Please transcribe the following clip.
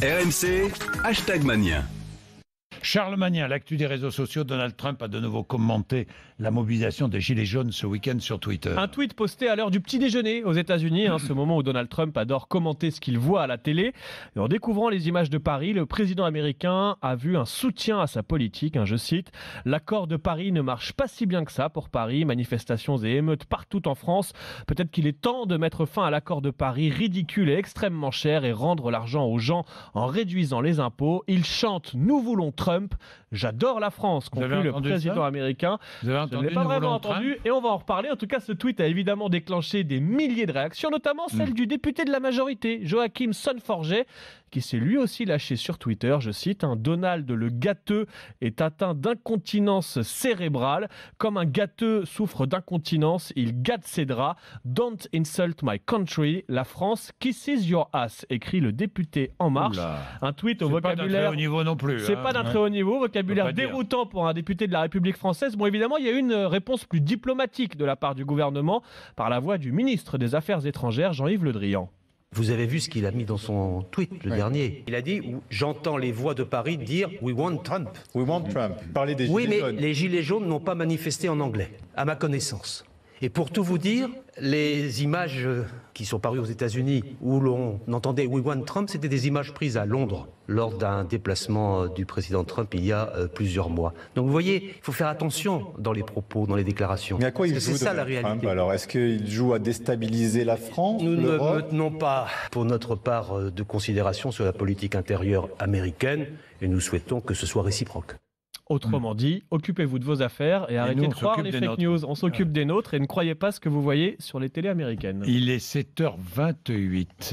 RMC, #Mania. Charles Magnin, l'actu des réseaux sociaux, Donald Trump a de nouveau commenté la mobilisation des Gilets jaunes ce week-end sur Twitter. Un tweet posté à l'heure du petit déjeuner aux États-Unis, ce moment où Donald Trump adore commenter ce qu'il voit à la télé. Et en découvrant les images de Paris, le président américain a vu un soutien à sa politique. Je cite, « L'accord de Paris ne marche pas si bien que ça pour Paris. Manifestations et émeutes partout en France. Peut-être qu'il est temps de mettre fin à l'accord de Paris, ridicule et extrêmement cher, et rendre l'argent aux gens en réduisant les impôts. Il chante « Nous voulons Trump ». J'adore la France, conclut le président américain. Je ne l'ai pas vraiment entendu et on va en reparler. En tout cas, ce tweet a évidemment déclenché des milliers de réactions, notamment celle du député de la majorité, Joachim Son-Forget, qui s'est lui aussi lâché sur Twitter. Je cite, « Donald le gâteux est atteint d'incontinence cérébrale. Comme un gâteux souffre d'incontinence, il gâte ses draps. Don't insult my country. La France kisses your ass », écrit le député En Marche. Un tweet au vocabulaire... C'est pas d'un très haut niveau non plus. C'est pas d'un très haut niveau, vocabulaire déroutant pour un député de la République française. Bon, évidemment, il y a eu une réponse plus diplomatique de la part du gouvernement par la voix du ministre des Affaires étrangères, Jean-Yves Le Drian. Vous avez vu ce qu'il a mis dans son tweet, le dernier. Il a dit « J'entends les voix de Paris dire « We want Trump ». We want Trump. Parlez des Oui, Gilets mais jaunes. les Gilets jaunes n'ont pas manifesté en anglais, à ma connaissance. Et pour tout vous dire, les images qui sont parues aux États-Unis où l'on entendait « We want Trump », c'était des images prises à Londres lors d'un déplacement du président Trump il y a plusieurs mois. Donc vous voyez, il faut faire attention dans les propos, dans les déclarations. Mais à quoi il joue, c'est ça la Donald réalité. Trump, alors, est-ce qu'il joue à déstabiliser la France, Nous ne l'Europe ? tenons pas, pour notre part, de considération sur la politique intérieure américaine et nous souhaitons que ce soit réciproque. Autrement dit, occupez-vous de vos affaires et arrêtez nous, de on croire s'occupe les des fake nôtres. news. On s'occupe des nôtres et ne croyez pas ce que vous voyez sur les télés américaines. Il est 7h28.